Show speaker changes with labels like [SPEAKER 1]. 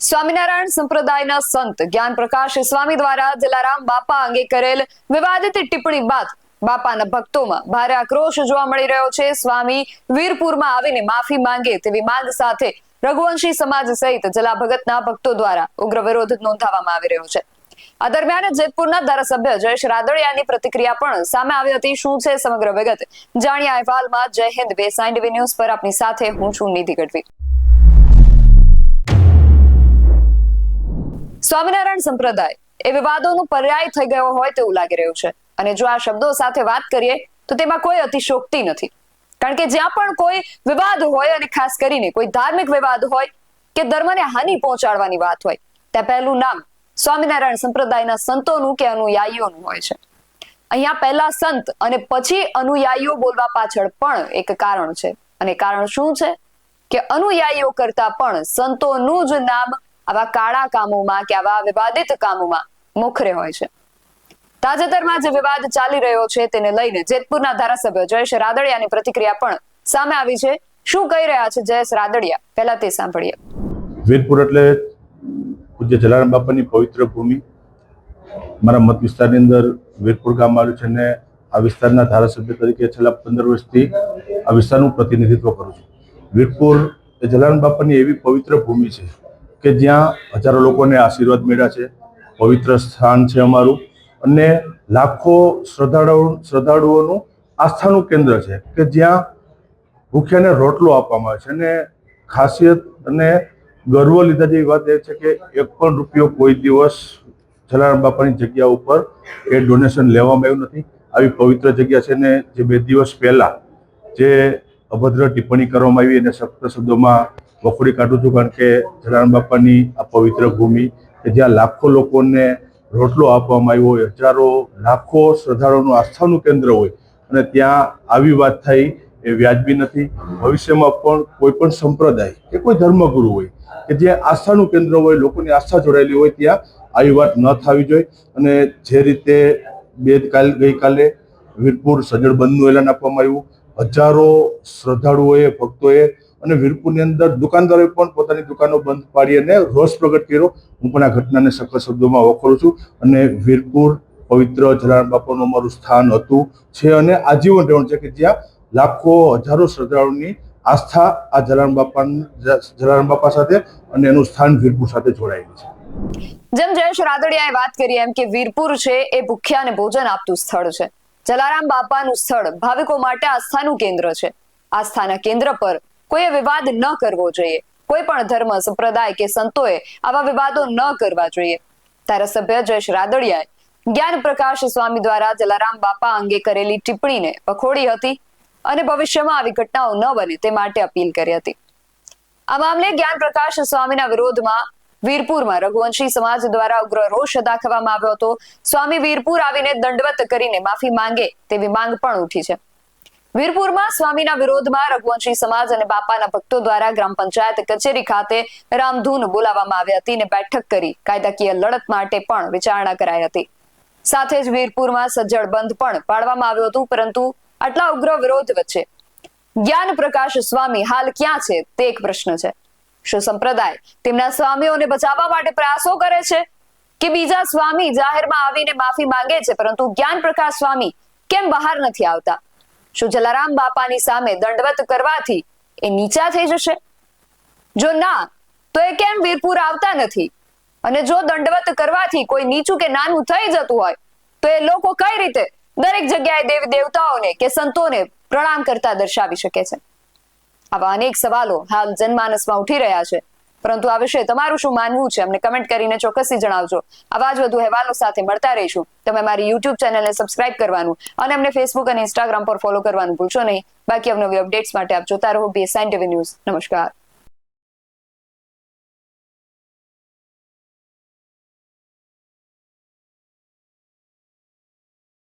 [SPEAKER 1] સ્વામિનારાયણ સંપ્રદાયના સંત જ્ઞાન પ્રકાશ સ્વામી દ્વારા જલારામ બાપા અંગે કરેલ વિવાદિત ટિપ્પણી બાદ બાપાના ભક્તોમાં ભારે આક્રોશ જોવા મળી રહ્યો છે। સ્વામી વીરપુરમાં આવીને માફી માંગે તેવી માંગ સાથે રઘુવંશી સમાજ સહિત જલા ભગતના ભક્તો દ્વારા ઉગ્ર વિરોધ નોંધાવવામાં આવી રહ્યો છે। આ દરમિયાન જેતપુરના ધારાસભ્ય જયેશ રાદડિયાની પ્રતિક્રિયા પણ સામે આવી હતી। શું છે સમગ્ર વિગત જાણીએ અહેવાલમાં। જય હિન્દ, બેસાઇન્ડ ન્યૂઝ પર આપની સાથે હું છું નિધિ ગઢવી। સ્વામિનારાયણ સંપ્રદાય એ વિવાદોનો પર્યાય થઈ ગયો હોય તેવું લાગી રહ્યું છે અને જો આ શબ્દો સાથે વાત કરીએ તો તેમાં કોઈ અતિશયોક્તિ નથી, કારણ કે જ્યાં પણ કોઈ વિવાદ હોય અને ખાસ કરીને કોઈ ધાર્મિક વિવાદ હોય કે ધર્મને હાનિ પહોંચાડવાની વાત હોય ત્યાં પહેલું નામ સ્વામિનારાયણ સંપ્રદાયના સંતોનું કે અનુયાયીઓનું હોય છે। અહીંયા પહેલા સંત અને પછી અનુયાયીઓ બોલવા પાછળ પણ એક કારણ છે અને કારણ શું છે કે અનુયાયીઓ કરતા પણ સંતોનું જ નામ આવા કાળા કામોમાં કે આવા વિવાદિત કામોમાં મોખરે હોય છે। તાજેતરમાં જે વિવાદ ચાલી રહ્યો છે તેને લઈને જેતપુરના ધારાસભ્ય જયેશ રાદડિયાની પ્રતિક્રિયા પણ સામે આવી છે। શું કહી રહ્યા છે જયેશ રાદડિયા, પહેલા તે સાંભળીએ।
[SPEAKER 2] વીરપુર એટલે પૂજ્ય જલારામ બાપાની પવિત્ર ભૂમિ। મારા મત વિસ્તારની અંદર વીરપુર ગામ આવ્યું છે અને આ વિસ્તારના ધારાસભ્ય તરીકે છેલ્લા 15 વર્ષથી આ વિસ્તારનું પ્રતિનિધિત્વ કરું છું। વીરપુર એ જલારામ બાપાની એવી પવિત્ર ભૂમિ છે કે જ્યાં હજારો લોકોને આશીર્વાદ મળ્યા છે, પવિત્ર સ્થાન છે અમારું અને લાખો શ્રદ્ધાળુઓનું આસ્થાનું કેન્દ્ર છે કે જ્યાં ભૂખ્યાને રોટલો આપવામાં આવે છે। અને ખાસિયત અને ગર્વ લીધા જેવી વાત એ છે કે 1 પણ રૂપિયો કોઈ દિવસ જલારામ બાપાની જગ્યા ઉપર એ ડોનેશન લેવામાં આવ્યું નથી। આવી પવિત્ર જગ્યા છે ને જે 2 દિવસ પહેલા જે અભદ્ર ટિપ્પણી કરવામાં આવી એને સખ્ત શબ્દોમાં વખોડી કાઢું છું, કારણ કે જલારામ બાપાની આ પવિત્ર ભૂમિ કે જ્યાં લાખો લોકોને રોટલો આપવામાં આવ્યો હોય, હજારો લાખો શ્રદ્ધાળુઓનું આસ્થાનું કેન્દ્ર હોય અને ત્યાં આવી વાત થઈ એ વ્યાજબી નથી। ભવિષ્યમાં પણ કોઈ પણ સંપ્રદાય કે કોઈ ધર્મગુરુ હોય કે જે આસ્થાનું કેન્દ્ર હોય, લોકોની આસ્થા જોડાયેલી હોય ત્યાં આવી વાત ન થવી જોઈએ। અને જે રીતે ગઈકાલે વીરપુર સજ્જડ બંધનું એલાન આપવામાં આવ્યું, હજારો શ્રદ્ધાળુઓએ, ભક્તોએ અને વીરપુરની અંદર દુકાનદારોએ પણ પોતાની દુકાનો બંધ પાડી અને રોષ પ્રગટ કર્યો। હું પણ આ ઘટનાને સખત શબ્દોમાં વખોડું છું અને વીરપુર પવિત્ર જલારામ બાપાનું અમારું સ્થાન હતું, છે અને આજીવન રહેવાનું છે કે જ્યાં લાખો હજારો શ્રદ્ધાળુઓની આસ્થા આ જલારામ બાપા સાથે અને એનું સ્થાન વીરપુર સાથે જોડાયેલું છે।
[SPEAKER 1] જેમ જયેશ રાદડિયાએ વાત કરી એમ કે વીરપુર છે એ ભૂખ્યાને ભોજન આપતું સ્થળ છે। જલારામ બાપાનું સ્થળ ભાવિકો માટે આસ્થાનું કેન્દ્ર છે। આસ્થાના કેન્દ્ર પર કોઈએ વિવાદ ન કરવો જોઈએ। કોઈ પણ ધર્મ, સંપ્રદાય કે સંતોએ આવા વિવાદો ન કરવા જોઈએ। ધારાસભ્ય જયેશ રાદડિયાએ જ્ઞાન પ્રકાશ સ્વામી દ્વારા જલારામ બાપા અંગે કરેલી ટિપ્પણીને વખોડી હતી અને ભવિષ્યમાં આવી ઘટનાઓ ન બને તે માટે અપીલ કરી હતી। આ મામલે જ્ઞાન પ્રકાશ સ્વામીના વિરોધમાં વીરપુરમાં રઘુવંશી સમાજ દ્વારા ઉગ્ર રોષ દાખવવામાં આવ્યો હતો। સ્વામી વીરપુર આવીને દંડવત કરીને માફી માંગે તેવી માંગ પણ ઉઠી છે। વીરપુરમાં સ્વામીના વિરોધમાં રઘુવંશી સમાજ અને બાપાના ભક્તો દ્વારા ગ્રામ પંચાયત કચેરી ખાતે રામધૂન બોલાવવામાં આવી હતી અને બેઠક કરી કાયદાકીય લડત માટે પણ વિચારણા કરાઈ હતી। સાથે જ વીરપુરમાં સજ્જડ બંધ પણ પાડવામાં આવ્યું હતું, પરંતુ આટલા ઉગ્ર વિરોધ વચ્ચે જ્ઞાન પ્રકાશ સ્વામી હાલ ક્યાં છે તે એક પ્રશ્ન છે। શું સંપ્રદાય તેમના સ્વામીઓને બચાવવા માટે પ્રયાસો કરે છે કે બીજા સ્વામી જાહેરમાં આવીને માફી માંગે છે પરંતુ જ્ઞાન પ્રકાશ સ્વામી કેમ બહાર નથી આવતા? શું જલારામ બાપાની સામે દંડવત કરવાથી એ નીચા થઈ જશે? જો ના, તો એ કેમ વીરપુર આવતા નથી? અને જો દંડવત કરવાથી કોઈ નીચું કે નાનું થઈ જતું હોય તો એ લોકો કઈ રીતે દરેક જગ્યાએ દેવી દેવતાઓને કે સંતોને પ્રણામ કરતા દર્શાવી શકે છે? આવા અનેક સવાલો હાલ જનમાનસમાં ઉઠી રહ્યા છે, પરંતુ આ વિશે તમારું શું માનવું છે અમને કમેન્ટ કરીને ચોક્કસથી જણાવજો। આવા જ વધુ અહેવાલો સાથે મળતા રહીશું। તમે મારી YouTube ચેનલને સબસ્ક્રાઇબ કરવાનું અને અમને Facebook અને Instagram પર ફોલો કરવાનું ભૂલશો નહીં। બાકી અવનવી અપડેટ્સ માટે આપ જોતા રહો બેસાઇન્ડ ન્યૂઝ। નમસ્કાર।